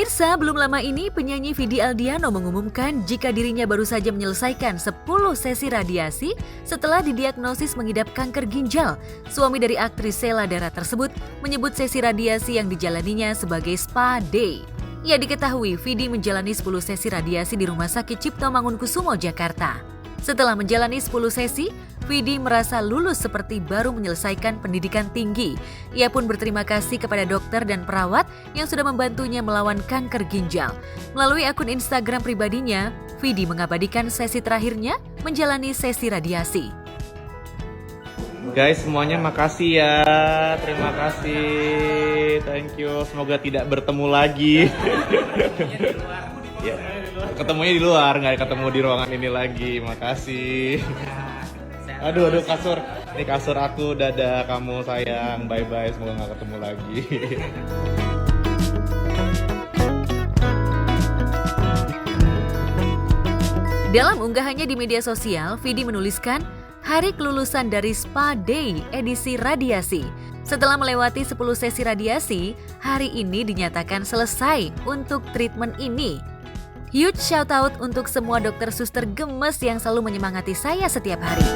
Pemirsa, belum lama ini penyanyi Vidi Aldiano mengumumkan jika dirinya baru saja menyelesaikan 10 sesi radiasi setelah didiagnosis mengidap kanker ginjal. Suami dari aktris Sheila Dara tersebut menyebut sesi radiasi yang dijalaninya sebagai spa day. Ia diketahui Vidi menjalani 10 sesi radiasi di Rumah Sakit Cipto Mangunkusumo, Jakarta. Setelah menjalani 10 sesi, Vidi merasa lulus seperti baru menyelesaikan pendidikan tinggi. Ia pun berterima kasih kepada dokter dan perawat yang sudah membantunya melawan kanker ginjal. Melalui akun Instagram pribadinya, Vidi mengabadikan sesi terakhirnya menjalani sesi radiasi. Guys, semuanya makasih ya. Terima kasih. Thank you. Semoga tidak bertemu lagi. Ya, ketemunya di luar, nggak ketemu di ruangan ini lagi. Makasih. Aduh kasur. Ini kasur aku, dadah kamu sayang. Bye-bye, semoga nggak ketemu lagi. Dalam unggahannya di media sosial, Vidi menuliskan, hari kelulusan dari Spa Day edisi radiasi. Setelah melewati 10 sesi radiasi, hari ini dinyatakan selesai untuk treatment ini. Huge shout out untuk semua dokter suster gemes yang selalu menyemangati saya setiap hari.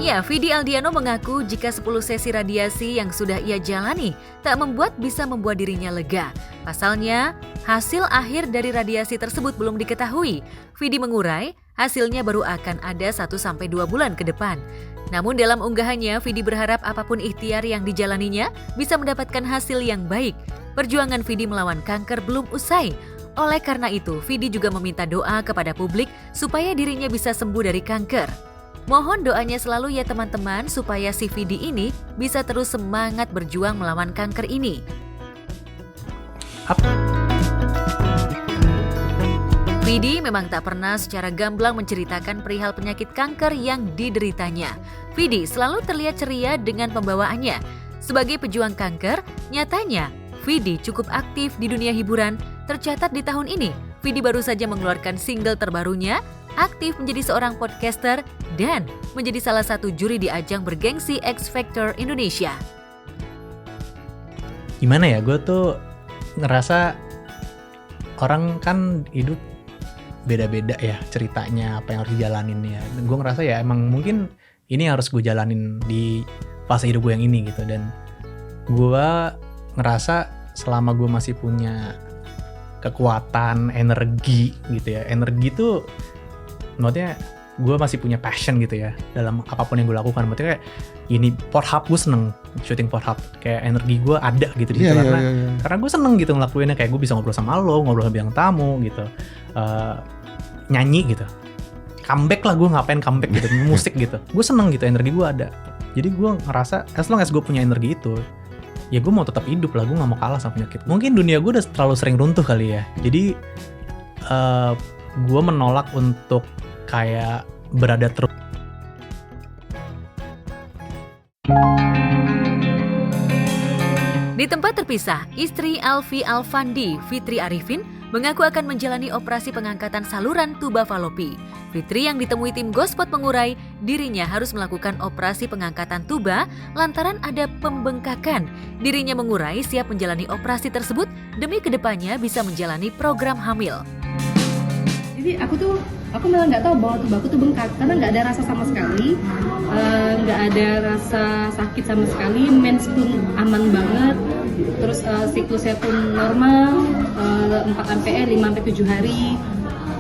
Ya, Vidi Aldiano mengaku jika 10 sesi radiasi yang sudah ia jalani tak bisa membuat dirinya lega. Pasalnya, hasil akhir dari radiasi tersebut belum diketahui. Vidi mengurai, hasilnya baru akan ada 1-2 bulan ke depan. Namun dalam unggahannya, Vidi berharap apapun ikhtiar yang dijalaninya bisa mendapatkan hasil yang baik. Perjuangan Vidi melawan kanker belum usai. Oleh karena itu, Vidi juga meminta doa kepada publik supaya dirinya bisa sembuh dari kanker. Mohon doanya selalu ya teman-teman supaya si Vidi ini bisa terus semangat berjuang melawan kanker ini. Vidi memang tak pernah secara gamblang menceritakan perihal penyakit kanker yang dideritanya. Vidi selalu terlihat ceria dengan pembawaannya. Sebagai pejuang kanker, nyatanya Vidi cukup aktif di dunia hiburan. Tercatat di tahun ini, Vidi baru saja mengeluarkan single terbarunya, aktif menjadi seorang podcaster, dan menjadi salah satu juri di ajang bergengsi X Factor Indonesia. Gimana ya, gue tuh ngerasa orang kan hidup beda-beda ya ceritanya, apa yang harus dijalanin ya. Dan gue ngerasa ya emang mungkin ini harus gue jalanin di fase hidup gue yang ini gitu. Dan gue ngerasa selama gue masih punya kekuatan, energi gitu ya. Energi tuh maksudnya gue masih punya passion gitu ya dalam apapun yang gue lakukan. Maksudnya kayak ini Pornhub, gue seneng syuting Pornhub, kayak energi gue ada gitu di situ karena gue seneng gitu ngelakuinnya. Kayak gue bisa ngobrol sama lo, ngobrol sama bintang tamu gitu, nyanyi gitu, comeback lah, gue ngapain comeback gitu, musik gitu, gue seneng gitu, energi gue ada. Jadi gue ngerasa as long as gue punya energi itu, ya gue mau tetap hidup lah, gue gak mau kalah sama penyakit. Mungkin dunia gue udah terlalu sering runtuh kali ya, jadi gue menolak untuk kayak berada terus. Di tempat terpisah, istri Alfi Alfandi, Fitri Arifin, mengaku akan menjalani operasi pengangkatan saluran tuba falopi. Fitri yang ditemui tim Gospot mengurai, dirinya harus melakukan operasi pengangkatan tuba lantaran ada pembengkakan. Dirinya mengurai siap menjalani operasi tersebut demi kedepannya bisa menjalani program hamil. Jadi aku malah nggak tahu bahwa tubaku tuh bengkak karena nggak ada rasa sama sekali, nggak ada rasa sakit sama sekali, mens pun aman banget, terus siklusnya pun normal, 4-5-7 hari.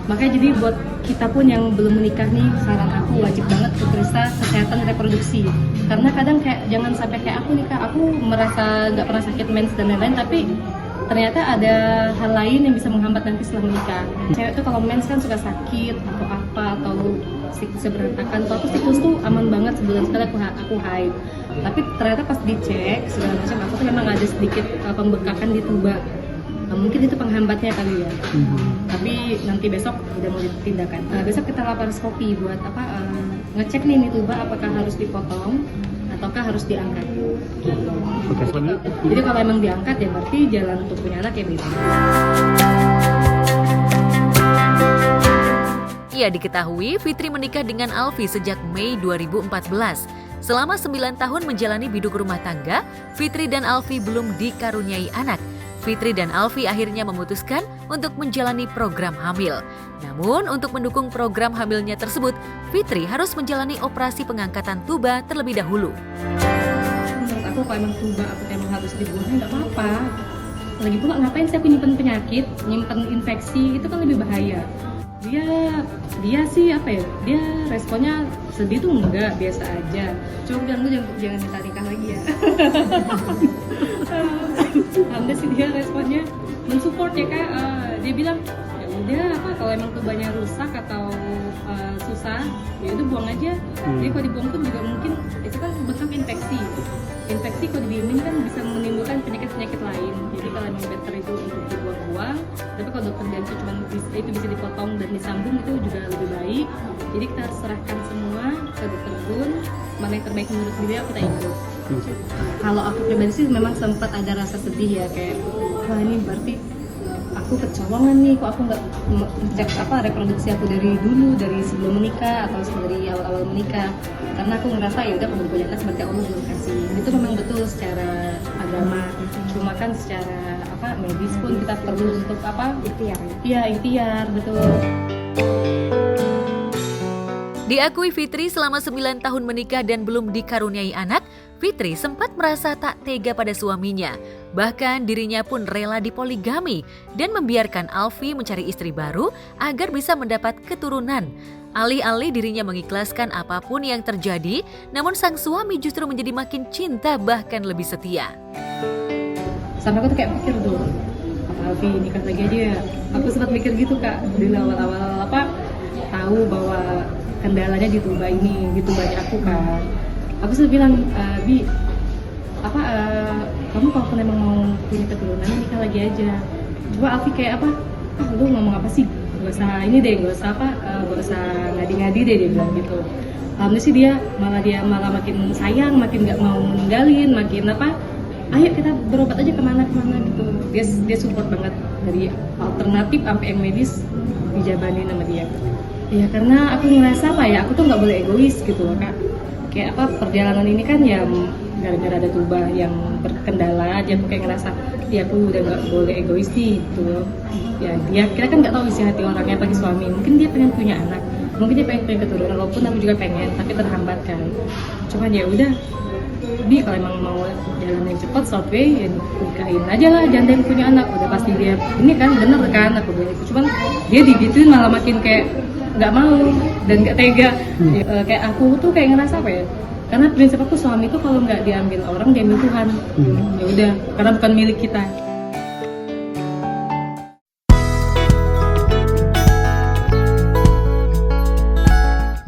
Makanya jadi buat kita pun yang belum menikah nih, saran aku wajib banget periksa kesehatan reproduksi. Karena kadang kayak jangan sampai kayak aku nih Kak, aku merasa nggak pernah sakit mens dan lain-lain, tapi ternyata ada hal lain yang bisa menghambat nanti setelah menikah. Cewek tuh kalau mens kan suka sakit atau apa, atau siklusnya berantakan. Kalau aku siklus tuh aman banget, sebulan sekali aku haid. Tapi ternyata pas dicek segala macam, aku tuh memang ada sedikit pembengkakan di tuba. Mungkin itu penghambatnya kali ya. Tapi nanti besok udah mau ditindakan. Besok kita laparoskopi buat ngecek nih tuba apakah harus dipotong ataukah harus diangkat. Jadi kalau emang diangkat ya berarti jalan untuk punya anak ya bisa. Ia diketahui Fitri menikah dengan Alfi sejak Mei 2014. Selama 9 tahun menjalani biduk rumah tangga, Fitri dan Alfi belum dikaruniai anak. Fitri dan Alfi akhirnya memutuskan untuk menjalani program hamil. Namun untuk mendukung program hamilnya tersebut, Fitri harus menjalani operasi pengangkatan tuba terlebih dahulu. Menurut aku kalau emang tuba aku emang harus dibuang nggak apa-apa. Lagi pula ngapain sih aku nyimpen penyakit, nyimpen infeksi, itu kan lebih bahaya. Dia sih apa ya, dia responnya sedih tuh enggak, biasa aja. Coba jangan minta nikah lagi ya. Alhamdulillah sih dia responnya mensupport ya Kak. Dia bilang ya udah apa kalau emang tubanya rusak atau susah ya itu buang aja. Jadi kalau dibuang pun juga mungkin itu kan bekas infeksi kalau didiemin kan bisa menimbulkan penyakit lain. Jadi kalau emang better itu untuk dibuang-buang, tapi kalau dokter bilang itu cuma itu bisa dipotong dan disambung itu juga lebih baik. Jadi kita harus serahkan semua ke dokter pun, mana yang terbaik menurut dia kita ikut. Kalau aku pribadi sih memang sempat ada rasa sedih ya, kayak wah ini berarti aku kecolongan nih, kok aku nggak cek reproduksi aku dari dulu, dari sebelum menikah atau dari awal-awal menikah. Karena aku ngerasa ya udah kalau punya anak berarti Allah belum kasih. Itu memang betul secara agama. Cuma kan secara medis pun kita perlu untuk ikhtiar. Iya, ikhtiar, betul. Diakui Fitri selama 9 tahun menikah dan belum dikaruniai anak, Fitri sempat merasa tak tega pada suaminya. Bahkan dirinya pun rela dipoligami dan membiarkan Alfi mencari istri baru agar bisa mendapat keturunan. Alih-alih dirinya mengikhlaskan apapun yang terjadi, namun sang suami justru menjadi makin cinta bahkan lebih setia. Sampai aku tuh kayak mikir tuh, apa Alfi nikah lagi aja ya? Aku sempat mikir gitu Kak, dari awal-awal tahu bahwa kendalanya di tuba ini, di tubanya aku kan. Aku sudah bilang, Bi, kamu kalau memang mau punya keturunan nikah lagi aja. Coba Alfi kayak lu ngomong apa sih? Gak usah ini deh, gak usah ngadi-ngadi deh, dia bilang gitu. Alhamdulillah sih dia malah makin sayang, makin gak mau ninggalin, makin ayo kita berobat aja kemana gitu. Dia support banget dari alternatif sampai yang medis dijabanin sama dia. Ya karena aku ngerasa aku tuh nggak boleh egois gitu loh Kak. Kayak perjalanan ini kan ya gara-gara ada tuba yang berkendala aja, aku kayak ngerasa ya aku udah nggak boleh egois nih gitu. Ya kita kan nggak tahu isi hati orangnya, apalagi suami. Mungkin dia pengen punya anak, mungkin dia pengen punya keturunan, walaupun aku juga pengen, tapi terhambat kan. Cuman ya udah, Bi kalau emang mau jalan yang cepat short way ya nikahin aja lah, jangan yang punya anak. Udah pasti dia ini kan bener kan aku bilang itu. Cuman dia digituin malah makin kayak nggak mau dan nggak tega. Kayak aku tuh kayak ngerasa karena prinsip aku suami tuh kalau nggak diambil orang diambil Tuhan. Ya udah, karena bukan milik kita.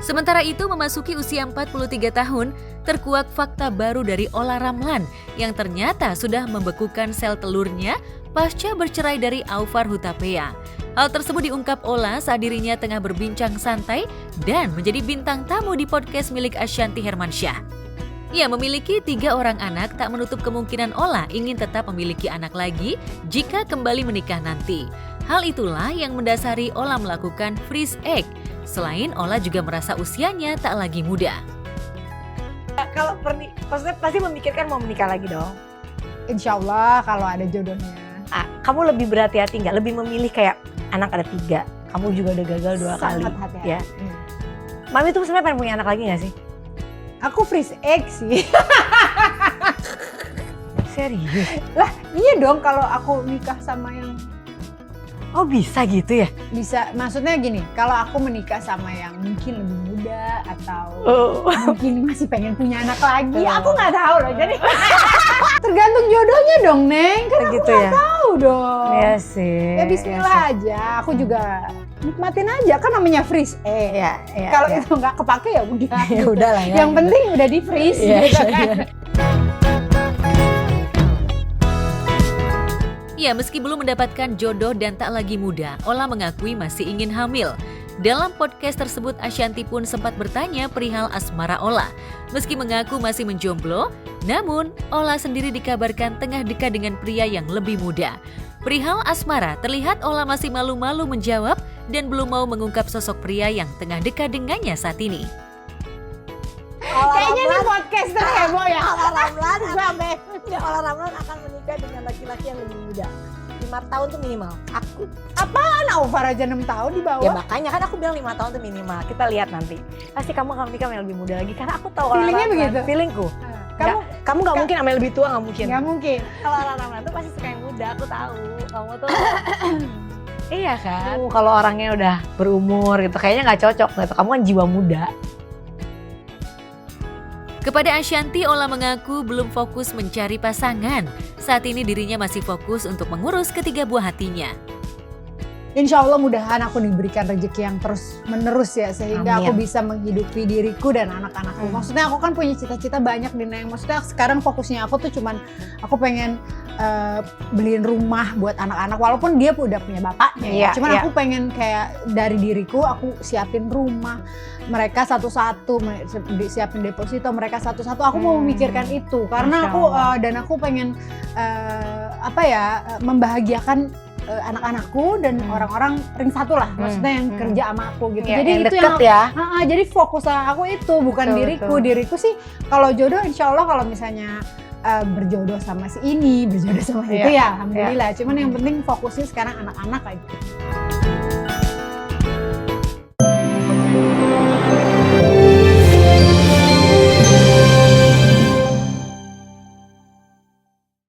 Sementara itu memasuki usia 43 tahun, terkuak fakta baru dari Ola Ramlan yang ternyata sudah membekukan sel telurnya pasca bercerai dari Aufar Hutapea. Hal tersebut diungkap Ola saat dirinya tengah berbincang santai dan menjadi bintang tamu di podcast milik Ashanti Hermansyah. Ia memiliki 3 orang anak, tak menutup kemungkinan Ola ingin tetap memiliki anak lagi jika kembali menikah nanti. Hal itulah yang mendasari Ola melakukan freeze egg. Selain Ola juga merasa usianya tak lagi muda. Kalau maksudnya pasti memikirkan mau menikah lagi dong. Insya Allah kalau ada jodohnya. Kamu lebih berhati-hati nggak? Lebih memilih kayak anak ada 3, kamu juga udah gagal 2 kali. Sangat hati-hati. Ya. Mami tuh sebenarnya pengen punya anak lagi nggak sih? Aku freeze egg sih. Serius? Lah iya dong, kalau aku nikah sama yang Oh bisa gitu ya? bisa, maksudnya gini, kalau aku menikah sama yang mungkin lebih muda atau mungkin masih pengen punya anak lagi, aku nggak tahu loh. Jadi tergantung jodohnya dong, Neng. Kan aku gitu nggak ya? tahu dong. Iya sih. Ya bismillah aja, aku juga nikmatin aja, kan namanya freeze egg. Iya. Kalau itu nggak kepake ya udah. Ya udah lah ya. Yang penting udah di freeze. Iya, gitu iya, kan. iya. Ya, meski belum mendapatkan jodoh dan tak lagi muda, Ola mengakui masih ingin hamil. Dalam podcast tersebut, Ashanti pun sempat bertanya perihal asmara Ola. Meski mengaku masih menjomblo, namun Ola sendiri dikabarkan tengah dekat dengan pria yang lebih muda. Perihal asmara, terlihat Ola masih malu-malu menjawab dan belum mau mengungkap sosok pria yang tengah dekat dengannya saat ini. Kayaknya ini podcaster heboh ya. Kalau Ramlan Gue sampai kalau Ramlan akan menikah dengan laki-laki yang lebih muda. 5 tahun tuh minimal. Aku Naufar aja 6 tahun di bawah. ya makanya kan aku bilang 5 tahun tuh minimal. Kita lihat nanti. Pasti kamu akan menikah sama yang lebih muda lagi karena aku tahu orang Feelingnya Ramlan. begitu? Feelingku. Kamu nggak mungkin sama yang lebih tua, nggak mungkin. Nggak mungkin. Kalau orang Ramlan tuh pasti suka yang muda, aku tahu. Kamu tuh iya kan. Kalau orangnya udah berumur gitu, kayaknya nggak cocok gitu. Kamu kan jiwa muda. Kepada Ashanti, Ola mengaku belum fokus mencari pasangan. Saat ini dirinya masih fokus untuk mengurus ketiga buah hatinya. Insya Allah mudahan aku diberikan rezeki yang terus menerus ya sehingga Amin. aku bisa menghidupi diriku dan anak-anakku. Maksudnya aku kan punya cita-cita banyak di Neng. Maksudnya sekarang fokusnya aku tuh cuman aku pengen beliin rumah buat anak-anak walaupun dia udah punya bapaknya. Iya, Cuman iya. aku pengen kayak dari diriku aku siapin rumah mereka satu-satu, siapin deposito mereka satu-satu. Aku mau memikirkan itu karena Masya aku Allah. dan aku pengen membahagiakan anak-anakku dan orang-orang ring satu lah, maksudnya yang kerja sama aku gitu. Ya, Jadi yang itu deket yang ya. jadi fokus aku itu bukan Betul, diriku. betul. Diriku sih kalau jodoh insya Allah kalau misalnya berjodoh sama si ini, berjodoh sama si itu Iya, ya alhamdulillah. Cuman yang penting fokusnya sekarang anak-anak aja.